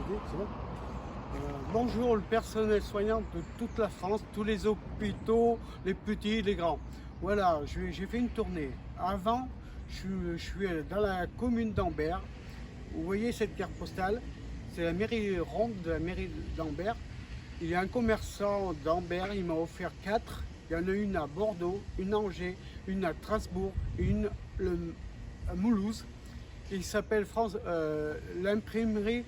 c'est bon. Bonjour le personnel soignant de toute la France, tous les hôpitaux, les petits, les grands. Voilà, j'ai fait une tournée. Avant, je suis dans la commune d'Ambert. Vous voyez cette carte postale, c'est la mairie ronde de la mairie d'Ambert. Il y a un commerçant d'Ambert, il m'a offert 4. Il y en a une à Bordeaux, une à Angers, une à Strasbourg, une à Mulhouse. Il s'appelle l'imprimerie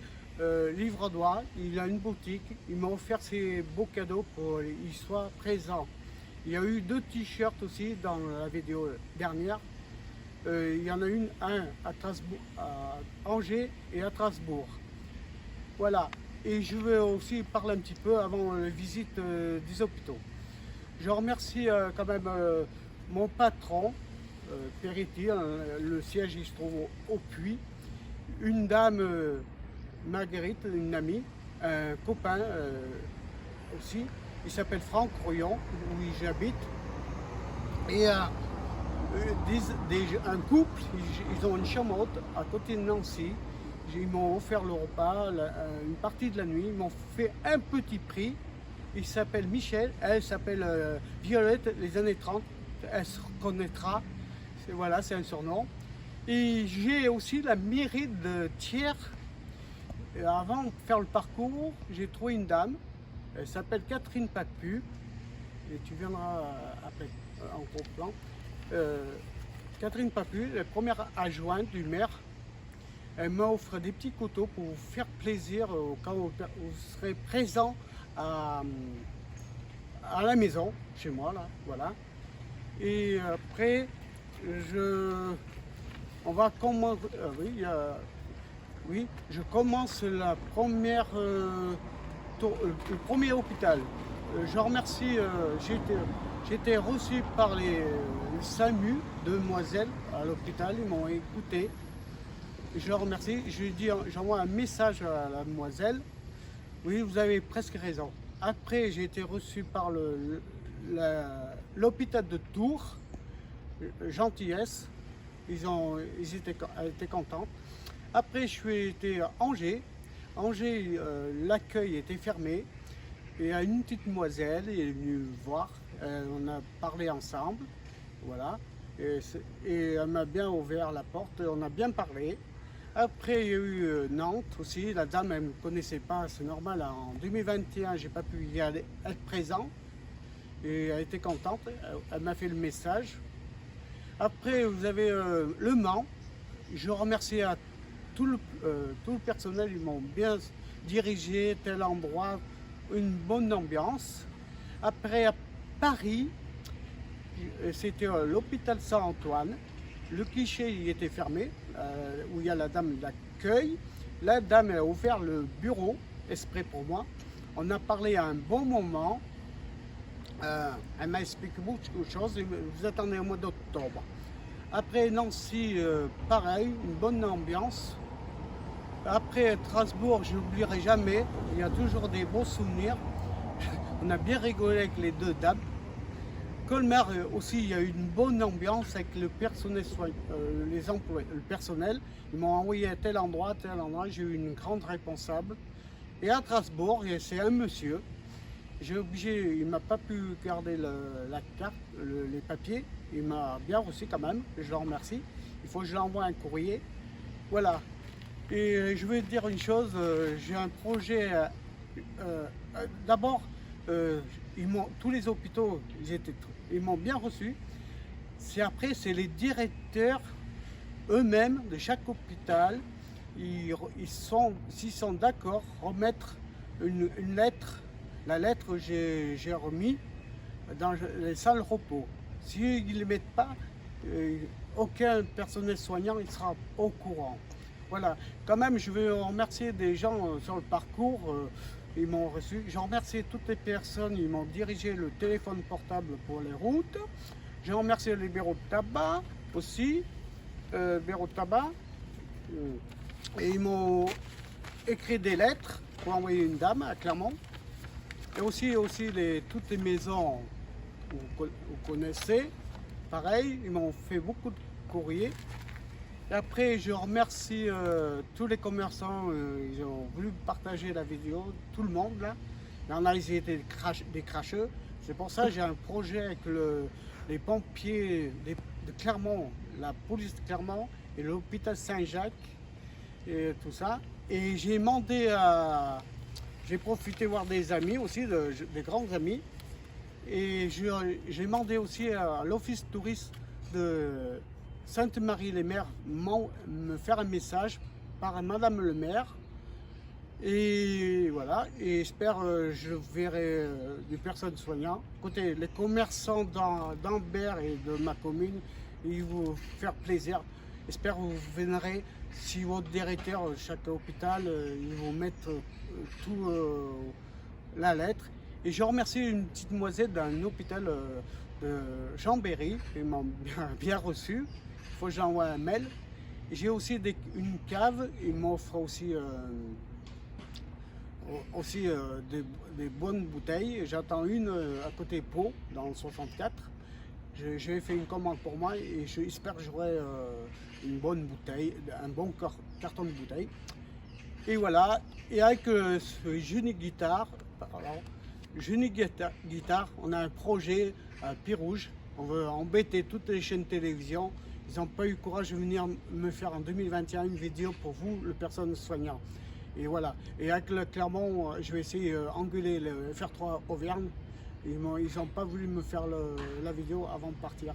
Livre Droit. Il a une boutique. Il m'a offert ces beaux cadeaux pour qu'il soit présent. Il y a eu 2 t-shirts aussi dans la vidéo dernière. Il y en a un à Angers et à Strasbourg. Voilà. Et je vais aussi parler un petit peu avant la visite des hôpitaux. Je remercie quand même mon patron, Peretti, le siège il se trouve au Puy, une dame, Marguerite, une amie, un copain aussi, il s'appelle Franck Royon, où j'habite, et un couple, ils ont une chambre haute à côté de Nancy. Ils m'ont offert le repas, une partie de la nuit, ils m'ont fait un petit prix. Il s'appelle Michel, elle s'appelle Violette, les années 30, elle se reconnaîtra, voilà, c'est un surnom. Et j'ai aussi la mairie de Thiers. Et avant de faire le parcours, j'ai trouvé une dame, elle s'appelle Catherine Papu, et tu viendras après en gros plan. Catherine Papu, la première adjointe du maire. Elle m'a offert des petits couteaux pour vous faire plaisir au cas où vous serez présent à la maison, chez moi, là, voilà. Et après, on va commencer, oui, je commence le premier hôpital. Je remercie, j'ai été reçu par les SAMU de Demoiselles à l'hôpital, ils m'ont écouté. Je leur remercie, j'envoie un message à la demoiselle. Oui, vous avez presque raison. Après, j'ai été reçu par l'hôpital de Tours, gentillesse. Elle était contente. Après, je suis été à Angers. Angers, l'accueil était fermé. Et il y a une petite demoiselle, elle est venue me voir. On a parlé ensemble. Voilà. Et elle m'a bien ouvert la porte, on a bien parlé. Après, il y a eu Nantes aussi. La dame, elle ne me connaissait pas, c'est normal. En 2021, j'ai pas pu y aller, être présent. Et elle était contente. Elle m'a fait le message. Après, vous avez Le Mans. Je remercie à tout le personnel. Ils m'ont bien dirigé, tel endroit, une bonne ambiance. Après, à Paris, c'était l'hôpital Saint-Antoine. Le cliché il était fermé, où il y a la dame d'accueil. La dame a ouvert le bureau, exprès pour moi. On a parlé à un bon moment. Elle m'a expliqué beaucoup de choses. Vous attendez au mois d'octobre. Après Nancy, pareil, une bonne ambiance. Après Strasbourg, je n'oublierai jamais. Il y a toujours des beaux souvenirs. On a bien rigolé avec les 2 dames. Colmar aussi, il y a eu une bonne ambiance avec le personnel, les employés, le personnel. Ils m'ont envoyé à tel endroit, j'ai eu une grande responsable. Et à Strasbourg, c'est un monsieur. Il ne m'a pas pu garder la carte, les papiers. Il m'a bien reçu quand même, je le remercie. Il faut que je l'envoie un courrier. Voilà. Et je vais te dire une chose, j'ai un projet. D'abord, tous les hôpitaux, ils m'ont bien reçu. C'est les directeurs eux-mêmes de chaque hôpital, s'ils sont d'accord, remettre une lettre. La lettre, j'ai remis dans les salles repos. S'ils ne les mettent pas, aucun personnel soignant il sera au courant. Voilà. Quand même, je veux remercier des gens sur le parcours. Ils m'ont reçu. Je remercie toutes les personnes. Ils m'ont dirigé le téléphone portable pour les routes. Je remercie les bureaux de tabac aussi. Bureaux de tabac. Et ils m'ont écrit des lettres pour envoyer une dame à Clermont. Et aussi toutes les maisons que vous connaissez. Pareil, ils m'ont fait beaucoup de courriers. Et après, je remercie tous les commerçants, ils ont voulu partager la vidéo, tout le monde là. Il y en a, ils étaient des cracheux. C'est pour ça que j'ai un projet avec les pompiers de Clermont, la police de Clermont et l'hôpital Saint-Jacques et tout ça. Et j'ai demandé à... J'ai profité voir des amis aussi, des grands amis. Et j'ai demandé aussi à l'office touriste de Sainte-Marie-les-Mers me faire un message par Madame le maire. Et voilà, et j'espère je verrai des personnes soignantes. Côté les commerçants d'Ambert et de ma commune, ils vont faire plaisir. J'espère que vous viendrez. Si votre directeur, chaque hôpital, ils vont mettre tout la lettre. Et je remercie une petite demoiselle d'un hôpital de Chambéry. Ils m'ont bien reçu. Il faut que j'envoie un mail. J'ai aussi une cave. Ils m'offrent aussi des bonnes bouteilles. J'attends une à côté Pau, dans le 64. J'ai fait une commande pour moi et j'espère que j'aurai une bonne bouteille, un bon carton de bouteille. Et voilà, et avec ce Junique Guitare, on a un projet à Pirouge. On veut embêter toutes les chaînes de télévision. Ils n'ont pas eu le courage de venir me faire en 2021 une vidéo pour vous, le personnel soignant. Et voilà. Et avec le Clermont, je vais essayer d'engueuler le FR3 Auvergne. Ils n'ont pas voulu me faire la vidéo avant de partir.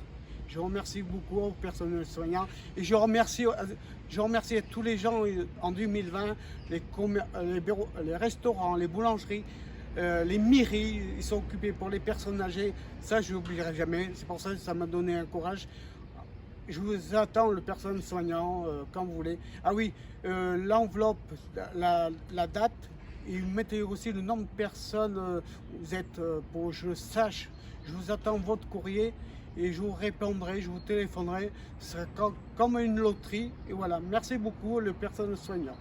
Je remercie beaucoup au personnel soignant. Et je remercie tous les gens en 2020, les restaurants, les boulangeries, les mairies, ils sont occupés pour les personnes âgées. Ça, je n'oublierai jamais. C'est pour ça que ça m'a donné un courage. Je vous attends, le personnel soignant, quand vous voulez. Ah oui, l'enveloppe, la date, et mettez aussi le nombre de personnes vous êtes, pour que je sache. Je vous attends votre courrier et je vous répondrai, je vous téléphonerai. Ce sera comme une loterie. Et voilà, merci beaucoup, le personnel soignant.